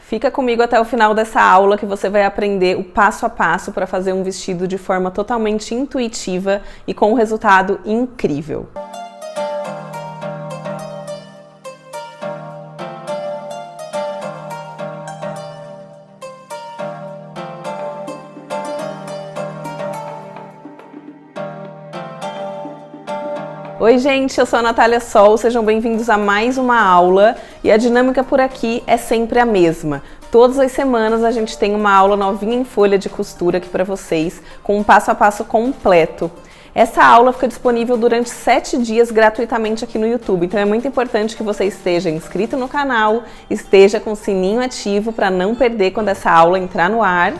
Fica comigo até o final dessa aula que você vai aprender o passo a passo para fazer um vestido de forma totalmente intuitiva e com um resultado incrível. Oi gente, eu sou a Natália Sol, sejam bem-vindos a mais uma aula e a dinâmica por aqui é sempre a mesma. Todas as semanas a gente tem uma aula novinha em folha de costura aqui para vocês, com um passo a passo completo. Essa aula fica disponível durante 7 dias gratuitamente aqui no YouTube, então é muito importante que você esteja inscrito no canal, esteja com o sininho ativo para não perder quando essa aula entrar no ar.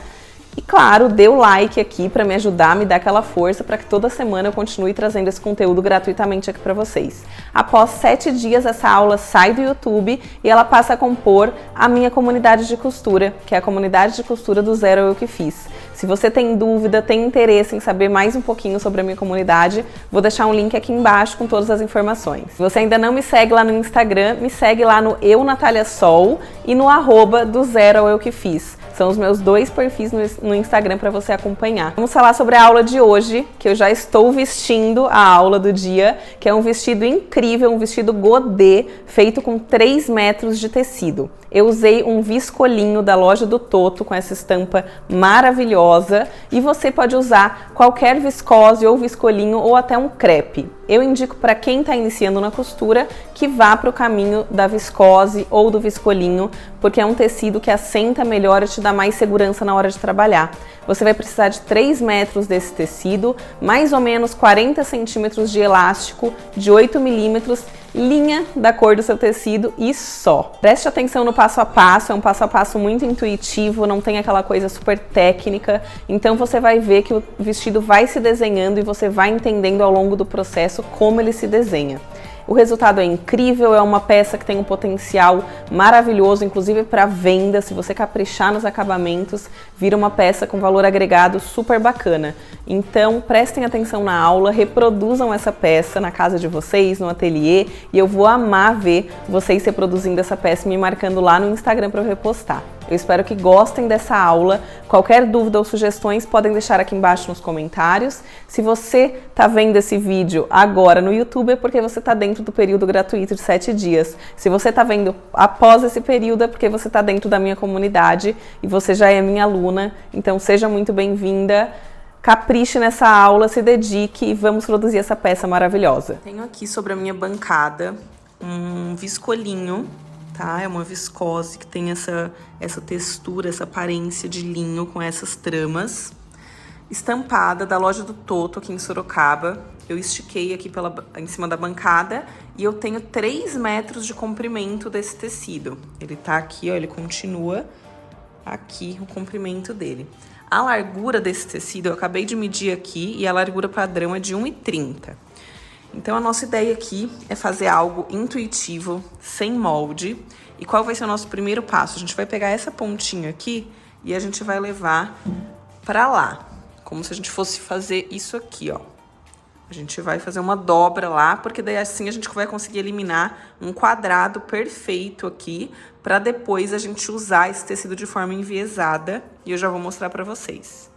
E claro, dê o like aqui para me ajudar, me dar aquela força para que toda semana eu continue trazendo esse conteúdo gratuitamente aqui para vocês. Após 7 dias, essa aula sai do YouTube e ela passa a compor a minha comunidade de costura, que é a comunidade de costura do Zero Eu Que Fiz. Se você tem dúvida, tem interesse em saber mais um pouquinho sobre a minha comunidade, vou deixar um link aqui embaixo com todas as informações. Se você ainda não me segue lá no Instagram, me segue lá no Eu Natália Sol e no @ do Zero Eu Que Fiz. São os meus 2 perfis no Instagram para você acompanhar. Vamos falar sobre a aula de hoje, que eu já estou vestindo a aula do dia, que é um vestido incrível, um vestido godê, feito com 3 metros de tecido. Eu usei um viscolinho da loja do Toto com essa estampa maravilhosa e você pode usar qualquer viscose ou viscolinho ou até um crepe. Eu indico para quem está iniciando na costura que vá para o caminho da viscose ou do viscolinho, porque é um tecido que assenta melhor e te dá mais segurança na hora de trabalhar. Você vai precisar de 3 metros desse tecido, mais ou menos 40 centímetros de elástico de 8 milímetros, linha da cor do seu tecido e só. Preste atenção no passo a passo, é um passo a passo muito intuitivo, não tem aquela coisa super técnica, então você vai ver que o vestido vai se desenhando e você vai entendendo ao longo do processo como ele se desenha. O resultado é incrível, é uma peça que tem um potencial maravilhoso, inclusive para venda. Se você caprichar nos acabamentos, vira uma peça com valor agregado super bacana. Então, prestem atenção na aula, reproduzam essa peça na casa de vocês, no ateliê, e eu vou amar ver vocês reproduzindo essa peça e me marcando lá no Instagram para eu repostar. Eu espero que gostem dessa aula. Qualquer dúvida ou sugestões podem deixar aqui embaixo nos comentários. Se você está vendo esse vídeo agora no YouTube é porque você está dentro do período gratuito de 7 dias. Se você está vendo após esse período é porque você está dentro da minha comunidade e você já é minha aluna. Então seja muito bem-vinda. Capriche nessa aula, se dedique e vamos produzir essa peça maravilhosa. Tenho aqui sobre a minha bancada um viscolinho. Tá? É uma viscose que tem essa textura, essa aparência de linho com essas tramas. Estampada da loja do Toto, aqui em Sorocaba. Eu estiquei aqui em cima da bancada e eu tenho 3 metros de comprimento desse tecido. Ele tá aqui, ó, ele continua aqui o comprimento dele. A largura desse tecido, eu acabei de medir aqui e a largura padrão é de 1,30. Então, a nossa ideia aqui é fazer algo intuitivo, sem molde. E qual vai ser o nosso primeiro passo? A gente vai pegar essa pontinha aqui e a gente vai levar pra lá. Como se a gente fosse fazer isso aqui, ó. A gente vai fazer uma dobra lá, porque daí assim a gente vai conseguir eliminar um quadrado perfeito aqui, pra depois a gente usar esse tecido de forma enviesada. E eu já vou mostrar pra vocês.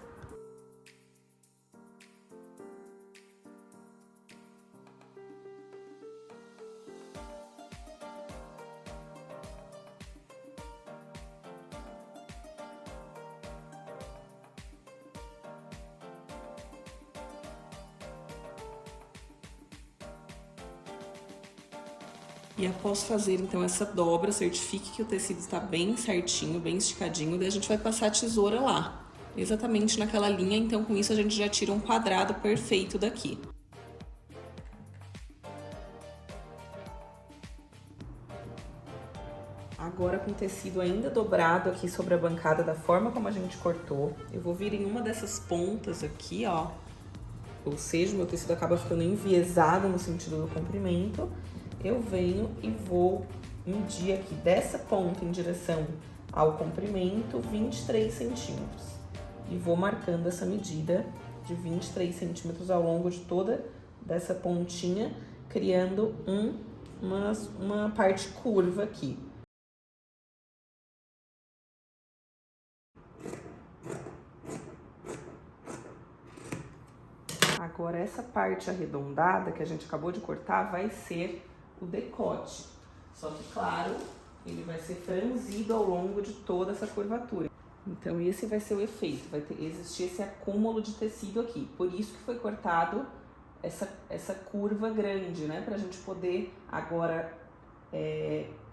E após fazer, então, essa dobra, certifique que o tecido está bem certinho, bem esticadinho, daí a gente vai passar a tesoura lá, exatamente naquela linha, então com isso a gente já tira um quadrado perfeito daqui. Agora com o tecido ainda dobrado aqui sobre a bancada da forma como a gente cortou, eu vou vir em uma dessas pontas aqui, ó, ou seja, meu tecido acaba ficando enviesado no sentido do comprimento. Eu venho e vou medir aqui dessa ponta em direção ao comprimento 23 centímetros. E vou marcando essa medida de 23 centímetros ao longo de toda dessa pontinha, criando uma parte curva aqui. Agora, essa parte arredondada que a gente acabou de cortar vai ser o decote. Só que, claro, ele vai ser franzido ao longo de toda essa curvatura. Então, esse vai ser o efeito, vai existir esse acúmulo de tecido aqui. Por isso que foi cortado essa curva grande, né? Pra gente poder agora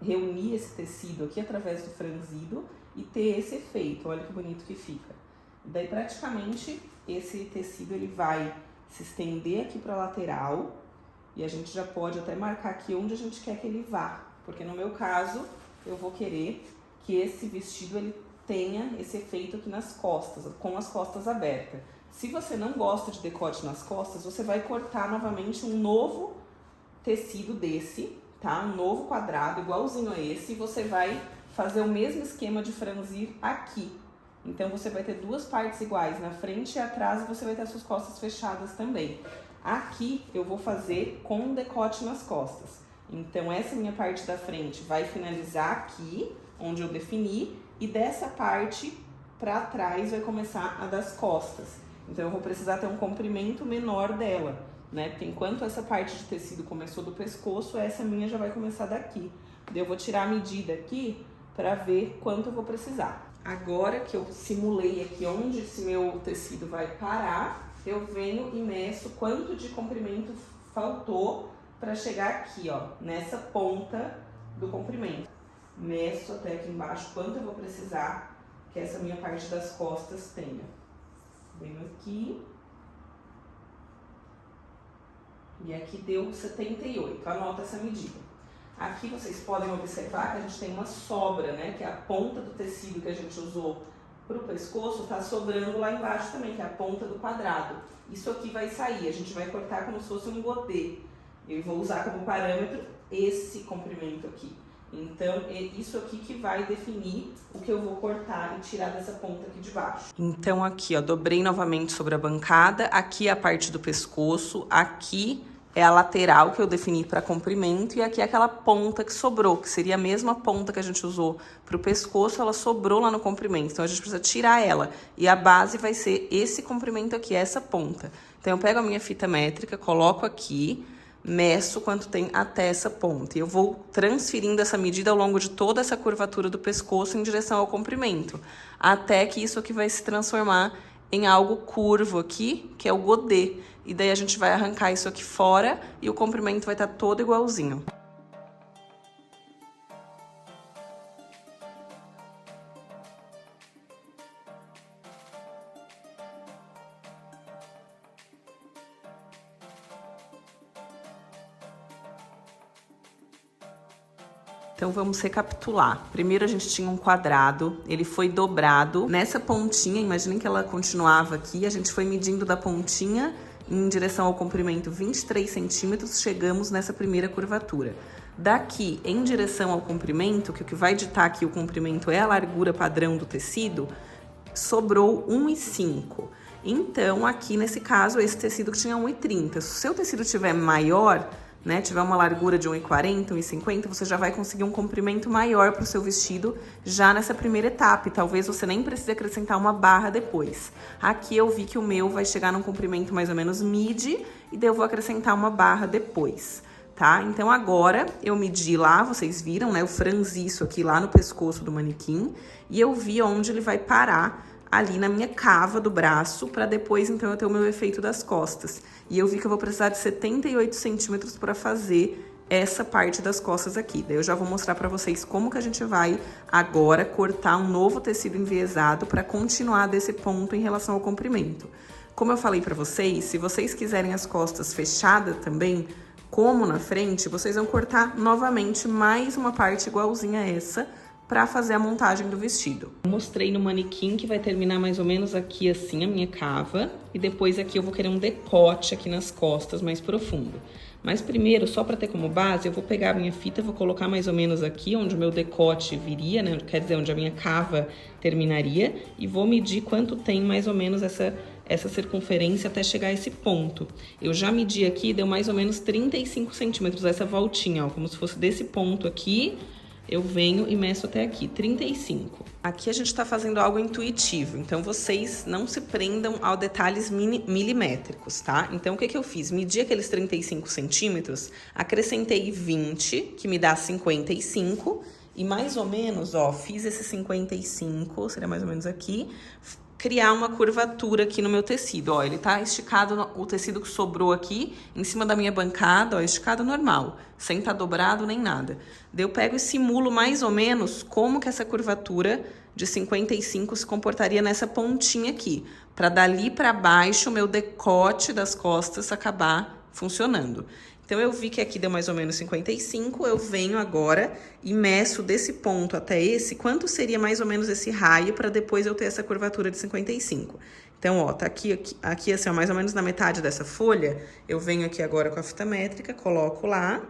reunir esse tecido aqui através do franzido e ter esse efeito. Olha que bonito que fica. E daí, praticamente, esse tecido ele vai se estender aqui para a lateral e a gente já pode até marcar aqui onde a gente quer que ele vá, porque no meu caso eu vou querer que esse vestido ele tenha esse efeito aqui nas costas, com as costas abertas. Se você não gosta de decote nas costas, você vai cortar novamente um novo tecido desse, tá? Um novo quadrado igualzinho a esse, e você vai fazer o mesmo esquema de franzir aqui. Então, você vai ter duas partes iguais, na frente e atrás, e você vai ter as suas costas fechadas também. Aqui, eu vou fazer com um decote nas costas. Então, essa minha parte da frente vai finalizar aqui, onde eu defini, e dessa parte pra trás vai começar a das costas. Então, eu vou precisar ter um comprimento menor dela, né? Porque enquanto essa parte de tecido começou do pescoço, essa minha já vai começar daqui. Daí eu vou tirar a medida aqui pra ver quanto eu vou precisar. Agora que eu simulei aqui onde esse meu tecido vai parar, eu venho e meço quanto de comprimento faltou para chegar aqui, ó, nessa ponta do comprimento. Meço até aqui embaixo quanto eu vou precisar que essa minha parte das costas tenha. Venho aqui. E aqui deu 78, anota essa medida. Aqui vocês podem observar que a gente tem uma sobra, né? Que é a ponta do tecido que a gente usou para o pescoço tá sobrando lá embaixo também, que é a ponta do quadrado. Isso aqui vai sair, a gente vai cortar como se fosse um godê. Eu vou usar como parâmetro esse comprimento aqui. Então, é isso aqui que vai definir o que eu vou cortar e tirar dessa ponta aqui de baixo. Então, aqui, ó, dobrei novamente sobre a bancada. Aqui é a parte do pescoço, aqui é a lateral que eu defini para comprimento, e aqui é aquela ponta que sobrou, que seria a mesma ponta que a gente usou para o pescoço, ela sobrou lá no comprimento. Então, a gente precisa tirar ela. E a base vai ser esse comprimento aqui, essa ponta. Então, eu pego a minha fita métrica, coloco aqui, meço quanto tem até essa ponta. E eu vou transferindo essa medida ao longo de toda essa curvatura do pescoço em direção ao comprimento, até que isso aqui vai se transformar em algo curvo aqui, que é o godê. E daí a gente vai arrancar isso aqui fora e o comprimento vai estar todo igualzinho. Então, vamos recapitular. Primeiro, a gente tinha um quadrado, ele foi dobrado. Nessa pontinha, imaginem que ela continuava aqui, a gente foi medindo da pontinha em direção ao comprimento 23 centímetros, chegamos nessa primeira curvatura. Daqui, em direção ao comprimento, que o que vai ditar aqui o comprimento é a largura padrão do tecido, sobrou 1,5. Então, aqui nesse caso, esse tecido que tinha 1,30. Se o seu tecido tiver maior, né, tiver uma largura de 1,40, 1,50, você já vai conseguir um comprimento maior para o seu vestido já nessa primeira etapa. E talvez você nem precise acrescentar uma barra depois. Aqui eu vi que o meu vai chegar num comprimento mais ou menos midi, e daí eu vou acrescentar uma barra depois, tá? Então agora eu medi lá, vocês viram, né? Eu franzi isso aqui lá no pescoço do manequim, e eu vi onde ele vai parar ali na minha cava do braço, para depois, então, eu ter o meu efeito das costas. E eu vi que eu vou precisar de 78 centímetros para fazer essa parte das costas aqui. Daí eu já vou mostrar para vocês como que a gente vai agora cortar um novo tecido enviesado para continuar desse ponto em relação ao comprimento. Como eu falei para vocês, se vocês quiserem as costas fechadas também, como na frente, vocês vão cortar novamente mais uma parte igualzinha a essa, para fazer a montagem do vestido. Eu mostrei no manequim que vai terminar mais ou menos aqui assim a minha cava, e depois aqui eu vou querer um decote aqui nas costas mais profundo. Mas primeiro, só para ter como base, eu vou pegar a minha fita, vou colocar mais ou menos aqui onde o meu decote viria, né? Quer dizer, onde a minha cava terminaria, e vou medir quanto tem mais ou menos essa circunferência até chegar a esse ponto. Eu já medi aqui, deu mais ou menos 35 centímetros essa voltinha, ó, como se fosse desse ponto aqui eu venho e meço até aqui, 35. Aqui a gente tá fazendo algo intuitivo, então vocês não se prendam a detalhes milimétricos, tá? Então o que que eu fiz? Medi aqueles 35 centímetros, acrescentei 20, que me dá 55, e mais ou menos, ó, fiz esse 55, seria mais ou menos aqui, criar uma curvatura aqui no meu tecido, ó, ele tá esticado, o tecido que sobrou aqui, em cima da minha bancada, ó, esticado normal, sem tá dobrado nem nada. Daí eu pego e simulo mais ou menos como que essa curvatura de 55 se comportaria nessa pontinha aqui, para dali para baixo o meu decote das costas acabar funcionando. Então, eu vi que aqui deu mais ou menos 55, eu venho agora e meço desse ponto até esse, quanto seria mais ou menos esse raio para depois eu ter essa curvatura de 55. Então, ó, tá aqui assim, ó, mais ou menos na metade dessa folha, eu venho aqui agora com a fita métrica, coloco lá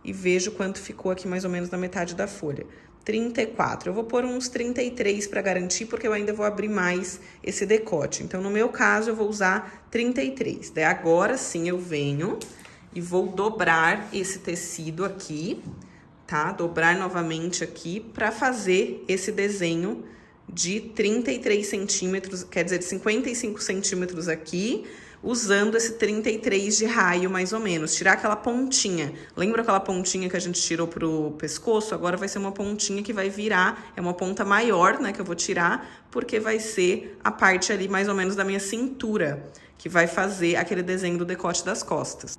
e vejo quanto ficou aqui mais ou menos na metade da folha. 34. Eu vou pôr uns 33 para garantir, porque eu ainda vou abrir mais esse decote. Então, no meu caso, eu vou usar 33. Daí, agora sim eu venho e vou dobrar esse tecido aqui, tá? Dobrar novamente aqui para fazer esse desenho de 33 centímetros, quer dizer, de 55 centímetros aqui, usando esse 33 de raio, mais ou menos. Tirar aquela pontinha. Lembra aquela pontinha que a gente tirou pro pescoço? Agora vai ser uma pontinha que vai virar, é uma ponta maior, né, que eu vou tirar, porque vai ser a parte ali, mais ou menos, da minha cintura, que vai fazer aquele desenho do decote das costas.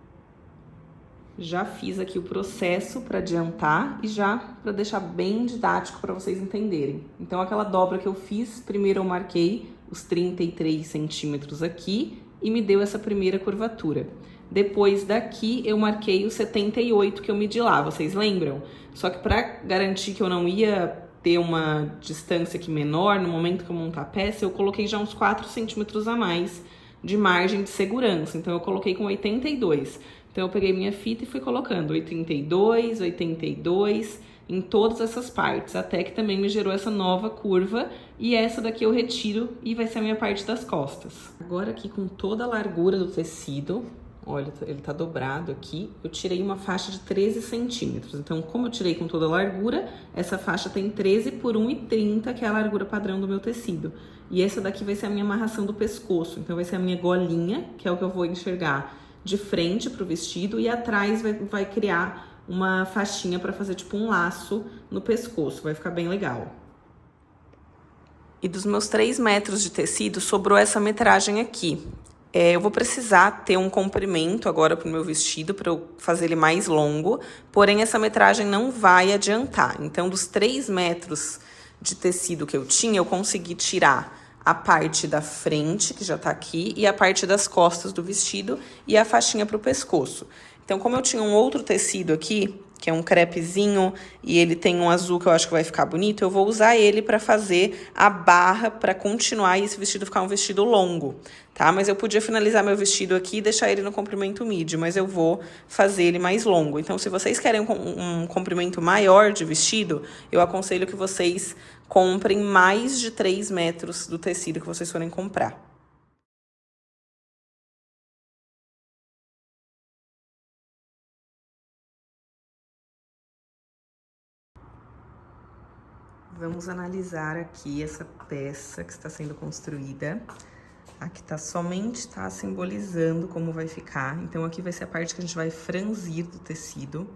Já fiz aqui o processo para adiantar e já para deixar bem didático para vocês entenderem. Então, aquela dobra que eu fiz, primeiro eu marquei os 33 centímetros aqui e me deu essa primeira curvatura. Depois daqui, eu marquei os 78 que eu medi lá, vocês lembram? Só que para garantir que eu não ia ter uma distância aqui menor, no momento que eu montar a peça, eu coloquei já uns 4 centímetros a mais de margem de segurança. Então, eu coloquei com 82. Então, eu peguei minha fita e fui colocando 82, 82 em todas essas partes, até que também me gerou essa nova curva, e essa daqui eu retiro e vai ser a minha parte das costas. Agora aqui com toda a largura do tecido, olha, ele tá dobrado aqui, eu tirei uma faixa de 13 centímetros. Então, como eu tirei com toda a largura, essa faixa tem 13 por 1,30, que é a largura padrão do meu tecido. E essa daqui vai ser a minha amarração do pescoço, então vai ser a minha golinha, que é o que eu vou enxergar de frente pro vestido, e atrás vai criar uma faixinha para fazer tipo um laço no pescoço, vai ficar bem legal. E dos meus 3 metros de tecido, sobrou essa metragem aqui. Eu vou precisar ter um comprimento agora pro meu vestido, para eu fazer ele mais longo, porém essa metragem não vai adiantar. Então, dos 3 metros de tecido que eu tinha, eu consegui tirar a parte da frente, que já tá aqui, e a parte das costas do vestido e a faixinha pro pescoço. Então, como eu tinha um outro tecido aqui, que é um crepezinho, e ele tem um azul que eu acho que vai ficar bonito, eu vou usar ele para fazer a barra, para continuar e esse vestido ficar um vestido longo, tá? Mas eu podia finalizar meu vestido aqui e deixar ele no comprimento midi, mas eu vou fazer ele mais longo. Então, se vocês querem um comprimento maior de vestido, eu aconselho que vocês comprem mais de 3 metros do tecido que vocês forem comprar. Vamos analisar aqui essa peça que está sendo construída. Aqui somente tá simbolizando como vai ficar. Então, aqui vai ser a parte que a gente vai franzir do tecido.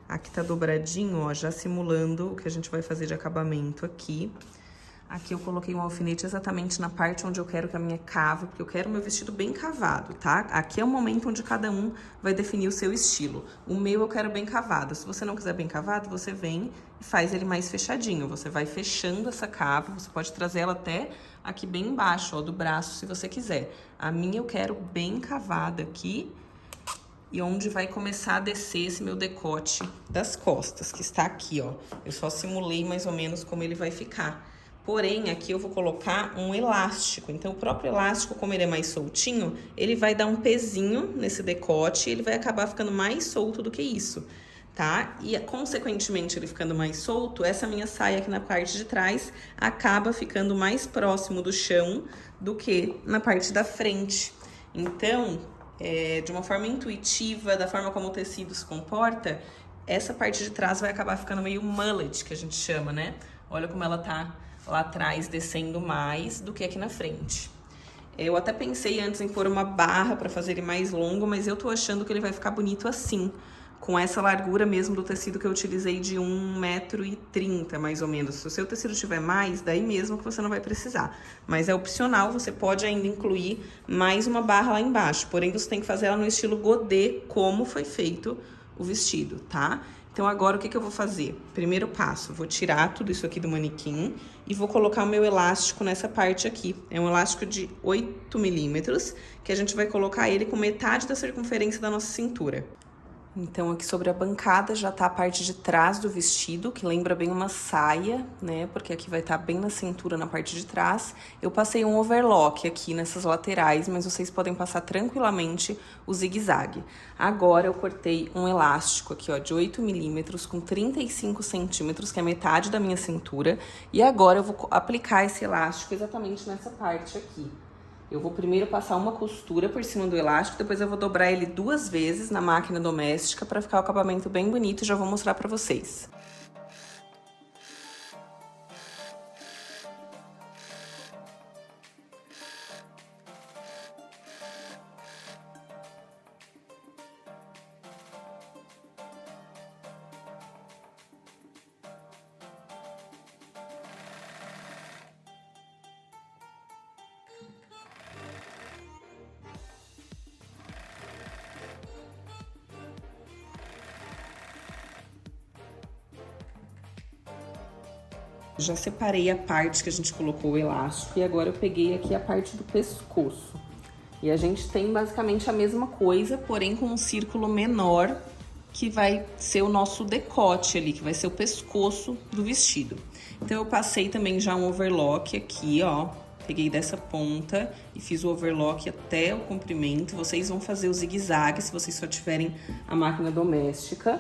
Aqui tá dobradinho, ó, já simulando o que a gente vai fazer de acabamento aqui. Aqui eu coloquei um alfinete exatamente na parte onde eu quero que a minha cave, porque eu quero o meu vestido bem cavado, tá? Aqui é o momento onde cada um vai definir o seu estilo. O meu eu quero bem cavado. Se você não quiser bem cavado, você vem e faz ele mais fechadinho. Você vai fechando essa cave, você pode trazer ela até aqui bem embaixo, ó, do braço, se você quiser. A minha eu quero bem cavada aqui, e onde vai começar a descer esse meu decote das costas, que está aqui, ó. Eu só simulei mais ou menos como ele vai ficar. Porém, aqui eu vou colocar um elástico. Então, o próprio elástico, como ele é mais soltinho, ele vai dar um pezinho nesse decote e ele vai acabar ficando mais solto do que isso, tá? E, consequentemente, ele ficando mais solto, essa minha saia aqui na parte de trás acaba ficando mais próximo do chão do que na parte da frente. Então, de uma forma intuitiva, da forma como o tecido se comporta, essa parte de trás vai acabar ficando meio mullet, que a gente chama, né? Olha como ela tá lá atrás descendo mais do que aqui na frente. Eu até pensei antes em pôr uma barra pra fazer ele mais longo, mas eu tô achando que ele vai ficar bonito assim, com essa largura mesmo do tecido que eu utilizei de 1,30 m, mais ou menos. Se o seu tecido tiver mais, daí mesmo que você não vai precisar. Mas é opcional, você pode ainda incluir mais uma barra lá embaixo. Porém, você tem que fazer ela no estilo godê, como foi feito o vestido, tá? Então, agora, o que eu vou fazer? Primeiro passo, vou tirar tudo isso aqui do manequim e vou colocar o meu elástico nessa parte aqui. É um elástico de 8 milímetros, que a gente vai colocar ele com metade da circunferência da nossa cintura. Então, aqui sobre a bancada já tá a parte de trás do vestido, que lembra bem uma saia, né? Porque aqui vai estar bem na cintura, na parte de trás. Eu passei um overlock aqui nessas laterais, mas vocês podem passar tranquilamente o zigue-zague. Agora, eu cortei um elástico aqui, ó, de 8 milímetros com 35 centímetros, que é metade da minha cintura. E agora eu vou aplicar esse elástico exatamente nessa parte aqui. Eu vou primeiro passar uma costura por cima do elástico, depois eu vou dobrar ele 2 vezes na máquina doméstica para ficar o acabamento bem bonito e já vou mostrar para vocês. Já separei a parte que a gente colocou o elástico e agora eu peguei aqui a parte do pescoço. E a gente tem basicamente a mesma coisa, porém com um círculo menor, que vai ser o nosso decote ali, que vai ser o pescoço do vestido. Então eu passei também já um overlock aqui, ó. Peguei dessa ponta e fiz o overlock até o comprimento. Vocês vão fazer o zigue-zague se vocês só tiverem a máquina doméstica.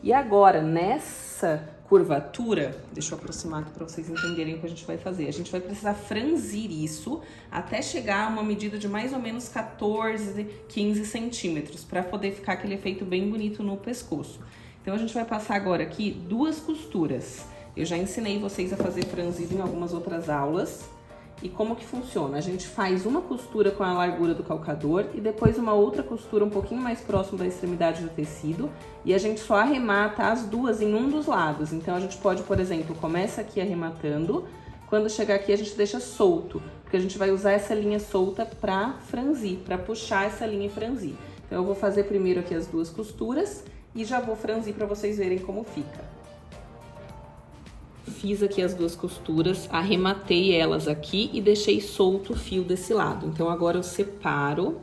E agora, nessa curvatura, deixa eu aproximar aqui para vocês entenderem o que a gente vai fazer. A gente vai precisar franzir isso até chegar a uma medida de mais ou menos 14, 15 centímetros, para poder ficar aquele efeito bem bonito no pescoço. Então, a gente vai passar agora aqui 2 costuras. Eu já ensinei vocês a fazer franzido em algumas outras aulas. E como que funciona? A gente faz uma costura com a largura do calcador e depois uma outra costura um pouquinho mais próximo da extremidade do tecido e a gente só arremata as duas em um dos lados. Então a gente pode, por exemplo, começa aqui arrematando, quando chegar aqui a gente deixa solto, porque a gente vai usar essa linha solta para franzir, para puxar essa linha e franzir. Então eu vou fazer primeiro aqui as 2 costuras e já vou franzir para vocês verem como fica. Fiz aqui as 2 costuras, arrematei elas aqui e deixei solto o fio desse lado. Então, agora eu separo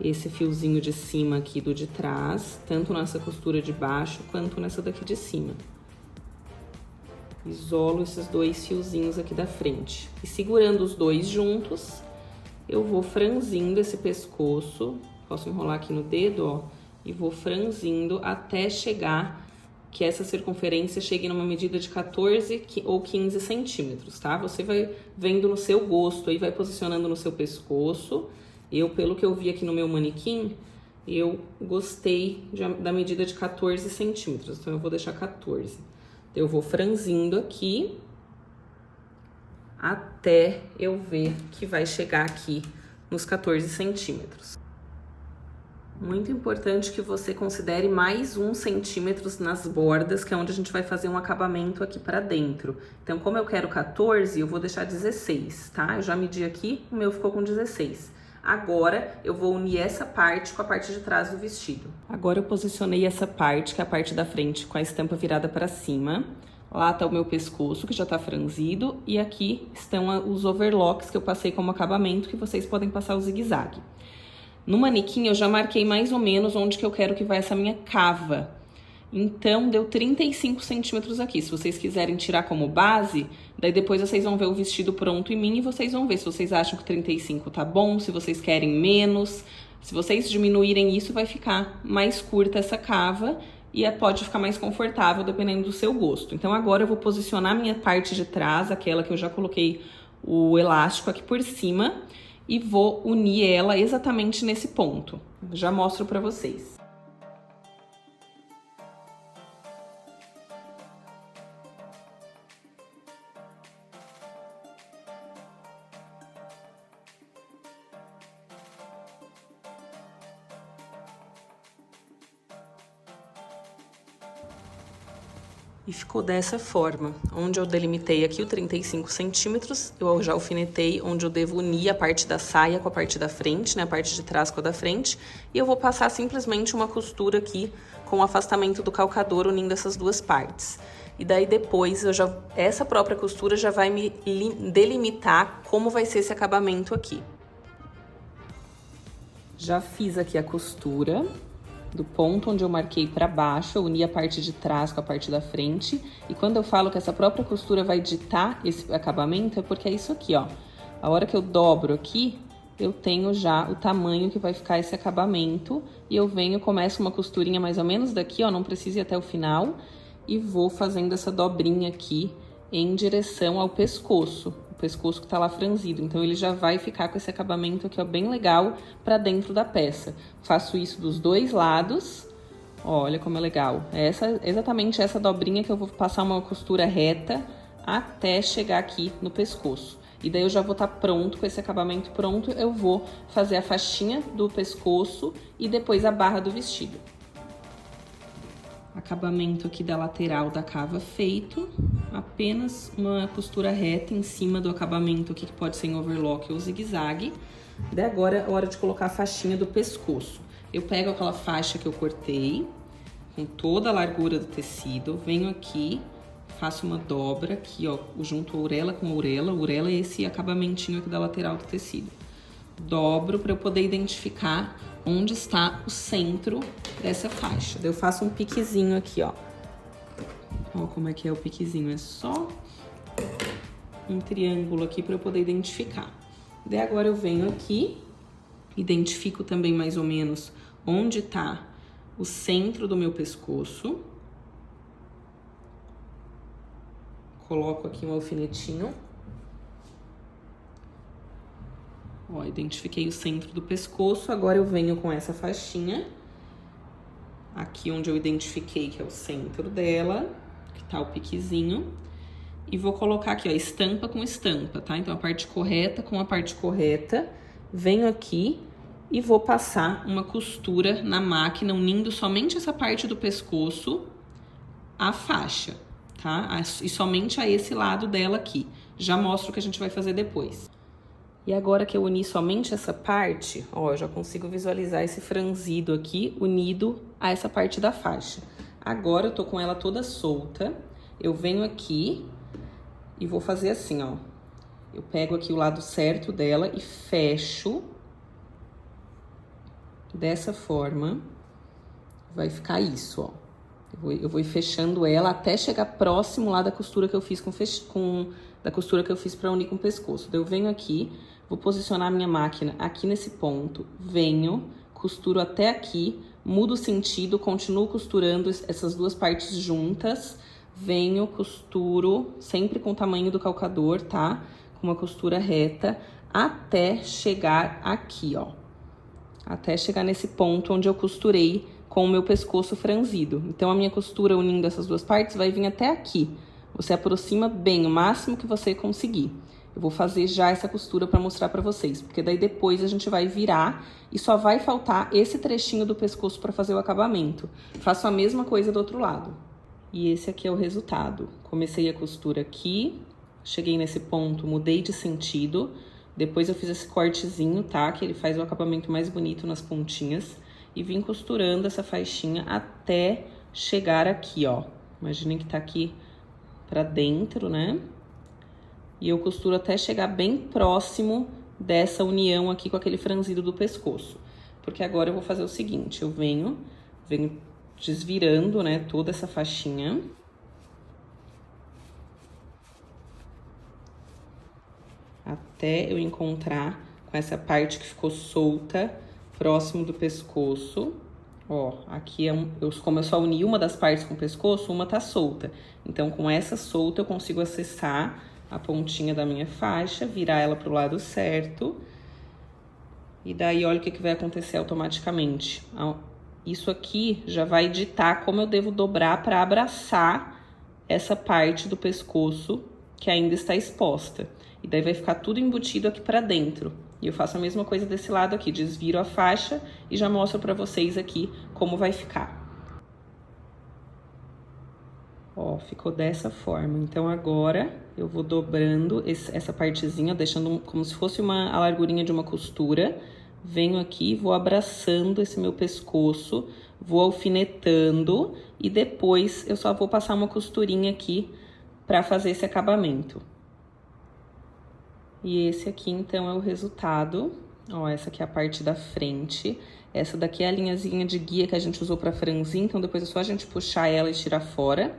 esse fiozinho de cima aqui do de trás, tanto nessa costura de baixo quanto nessa daqui de cima. Isolo esses 2 fiozinhos aqui da frente. E segurando os 2 juntos, eu vou franzindo esse pescoço. Posso enrolar aqui no dedo, ó, e vou franzindo até chegar que essa circunferência chegue numa medida de 14 ou 15 centímetros, tá? Você vai vendo no seu gosto, aí vai posicionando no seu pescoço. Eu, pelo que eu vi aqui no meu manequim, eu gostei da medida de 14 centímetros, então eu vou deixar 14. Eu vou franzindo aqui até eu ver que vai chegar aqui nos 14 centímetros. Muito importante que você considere mais 1 centímetro nas bordas, que é onde a gente vai fazer um acabamento aqui pra dentro. Então, como eu quero 14, eu vou deixar 16, tá? Eu já medi aqui, o meu ficou com 16. Agora, eu vou unir essa parte com a parte de trás do vestido. Agora, eu posicionei essa parte, que é a parte da frente, com a estampa virada pra cima. Lá tá o meu pescoço, que já tá franzido. E aqui estão os overlocks que eu passei como acabamento, que vocês podem passar o zigue-zague. No manequim, eu já marquei mais ou menos onde que eu quero que vai essa minha cava. Então, deu 35 centímetros aqui. Se vocês quiserem tirar como base, daí depois vocês vão ver o vestido pronto em mim e vocês vão ver se vocês acham que 35 tá bom, se vocês querem menos. Se vocês diminuírem isso, vai ficar mais curta essa cava e pode ficar mais confortável, dependendo do seu gosto. Então, agora eu vou posicionar a minha parte de trás, aquela que eu já coloquei o elástico aqui por cima, e vou unir ela exatamente nesse ponto. Já mostro pra vocês. E ficou dessa forma. Onde eu delimitei aqui o 35 centímetros, eu já alfinetei onde eu devo unir a parte da saia com a parte da frente, né? A parte de trás com a da frente. E eu vou passar simplesmente uma costura aqui com o afastamento do calcador, unindo essas duas partes. E daí depois, essa própria costura já vai me delimitar como vai ser esse acabamento aqui. Já fiz aqui a costura. Do ponto onde eu marquei para baixo, eu uni a parte de trás com a parte da frente. E quando eu falo que essa própria costura vai ditar esse acabamento, é porque é isso aqui, ó. A hora que eu dobro aqui, eu tenho já o tamanho que vai ficar esse acabamento. E eu começo uma costurinha mais ou menos daqui, ó, não precisa ir até o final. E vou fazendo essa dobrinha aqui em direção ao pescoço. O pescoço que tá lá franzido, então ele já vai ficar com esse acabamento aqui, ó, bem legal pra dentro da peça. Faço isso dos dois lados, ó, olha como é legal. É exatamente essa dobrinha que eu vou passar uma costura reta até chegar aqui no pescoço. E daí eu já vou estar pronto, com esse acabamento pronto, eu vou fazer a faixinha do pescoço e depois a barra do vestido. Acabamento aqui da lateral da cava feito, apenas uma costura reta em cima do acabamento aqui, que pode ser em overlock ou zigue-zague. Daí agora é hora de colocar a faixinha do pescoço. Eu pego aquela faixa que eu cortei, com toda a largura do tecido, venho aqui, faço uma dobra aqui, ó, junto a orelha com a orelha. A orelha é esse acabamentinho aqui da lateral do tecido. Dobro para eu poder identificar onde está o centro dessa faixa. Daí eu faço um piquezinho aqui, ó. Ó como é que é o piquezinho, é só um triângulo aqui para eu poder identificar. Daí agora eu venho aqui, identifico também mais ou menos onde tá o centro do meu pescoço. Coloco aqui um alfinetinho. Ó, identifiquei o centro do pescoço, agora eu venho com essa faixinha, aqui onde eu identifiquei que é o centro dela, que tá o piquezinho, e vou colocar aqui, ó, estampa com estampa, tá? Então, a parte correta com a parte correta, venho aqui e vou passar uma costura na máquina, unindo somente essa parte do pescoço à faixa, tá? E somente a esse lado dela aqui. Já mostro o que a gente vai fazer depois. E agora que eu uni somente essa parte, ó, eu já consigo visualizar esse franzido aqui unido a essa parte da faixa. Agora eu tô com ela toda solta, eu venho aqui e vou fazer assim, ó. Eu pego aqui o lado certo dela e fecho dessa forma. Vai ficar isso, ó. Eu vou ir fechando ela até chegar próximo lá da costura que eu fiz da costura que eu fiz para unir com o pescoço. Daí eu venho aqui, vou posicionar a minha máquina aqui nesse ponto, venho, costuro até aqui, mudo o sentido, continuo costurando essas duas partes juntas, venho, costuro, sempre com o tamanho do calcador, tá? Com uma costura reta, até chegar aqui, ó. Até chegar nesse ponto onde eu costurei com o meu pescoço franzido. Então, a minha costura unindo essas duas partes vai vir até aqui. Você aproxima bem, o máximo que você conseguir. Eu vou fazer já essa costura para mostrar para vocês, porque daí depois a gente vai virar e só vai faltar esse trechinho do pescoço para fazer o acabamento. Faço a mesma coisa do outro lado. E esse aqui é o resultado. Comecei a costura aqui, cheguei nesse ponto, mudei de sentido. Depois eu fiz esse cortezinho, tá? Que ele faz o acabamento mais bonito nas pontinhas. E vim costurando essa faixinha até chegar aqui, ó. Imaginem que tá aqui pra dentro, né? E eu costuro até chegar bem próximo dessa união aqui com aquele franzido do pescoço. Porque agora eu vou fazer o seguinte, eu venho desvirando, né, toda essa faixinha. Até eu encontrar com essa parte que ficou solta, próximo do pescoço. Ó, aqui como eu só uni uma das partes com o pescoço, uma tá solta. Então, com essa solta, eu consigo acessar a pontinha da minha faixa, virar ela pro lado certo. E daí, olha o que vai acontecer automaticamente. Isso aqui já vai ditar como eu devo dobrar para abraçar essa parte do pescoço que ainda está exposta. E daí vai ficar tudo embutido aqui para dentro. E eu faço a mesma coisa desse lado aqui, desviro a faixa e já mostro para vocês aqui como vai ficar. Ó, ficou dessa forma. Então, agora eu vou dobrando essa partezinha, deixando como se fosse a largurinha de uma costura. Venho aqui, vou abraçando esse meu pescoço, vou alfinetando e depois eu só vou passar uma costurinha aqui pra fazer esse acabamento. E esse aqui, então, é o resultado. Ó, essa aqui é a parte da frente. Essa daqui é a linhazinha de guia que a gente usou pra franzinha, então depois é só a gente puxar ela e tirar fora.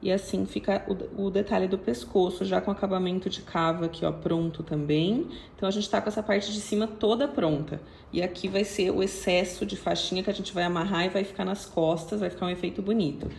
E assim fica o detalhe do pescoço, já com acabamento de cava aqui, ó, pronto também. Então, a gente tá com essa parte de cima toda pronta. E aqui vai ser o excesso de faixinha que a gente vai amarrar e vai ficar nas costas, vai ficar um efeito bonito.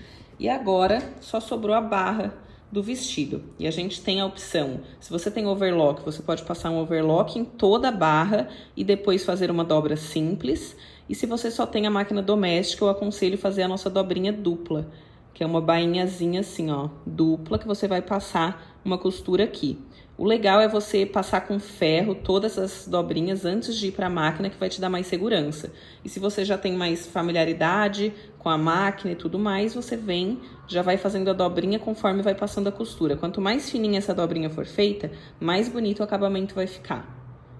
E agora, só sobrou a barra do vestido. E a gente tem a opção, se você tem overlock, você pode passar um overlock em toda a barra e depois fazer uma dobra simples. E se você só tem a máquina doméstica, eu aconselho fazer a nossa dobrinha dupla, que é uma bainhazinha assim, ó, dupla, que você vai passar uma costura aqui. O legal é você passar com ferro todas as dobrinhas antes de ir para a máquina, que vai te dar mais segurança. E se você já tem mais familiaridade com a máquina e tudo mais, você vem, já vai fazendo a dobrinha conforme vai passando a costura. Quanto mais fininha essa dobrinha for feita, mais bonito o acabamento vai ficar.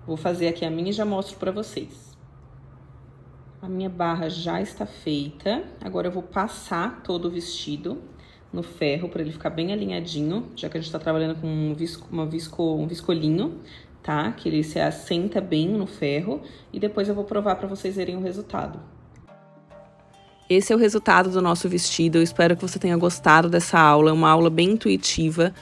Vou fazer aqui a minha e já mostro para vocês. A minha barra já está feita. Agora eu vou passar todo o vestido no ferro para ele ficar bem alinhadinho, já que a gente tá trabalhando com um viscolinho, tá? Que ele se assenta bem no ferro e depois eu vou provar para vocês verem o resultado. Esse é o resultado do nosso vestido. Eu espero que você tenha gostado dessa aula. É uma aula bem intuitiva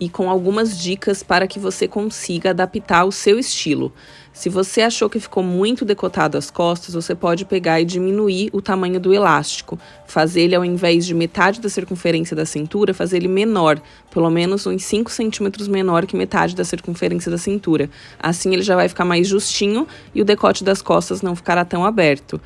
e com algumas dicas para que você consiga adaptar o seu estilo. Se você achou que ficou muito decotado as costas, você pode pegar e diminuir o tamanho do elástico. Fazer ele, ao invés de metade da circunferência da cintura, fazer ele menor, pelo menos uns 5 centímetros menor que metade da circunferência da cintura. Assim ele já vai ficar mais justinho e o decote das costas não ficará tão aberto.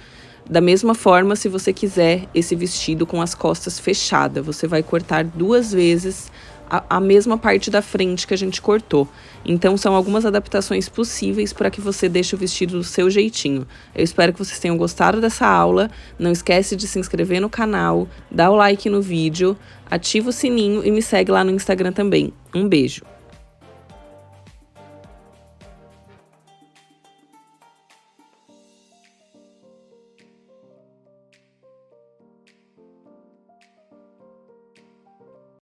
Da mesma forma, se você quiser esse vestido com as costas fechadas, você vai cortar 2 vezes a mesma parte da frente que a gente cortou. Então, são algumas adaptações possíveis para que você deixe o vestido do seu jeitinho. Eu espero que vocês tenham gostado dessa aula. Não esquece de se inscrever no canal, dar o like no vídeo, ativa o sininho e me segue lá no Instagram também. Um beijo!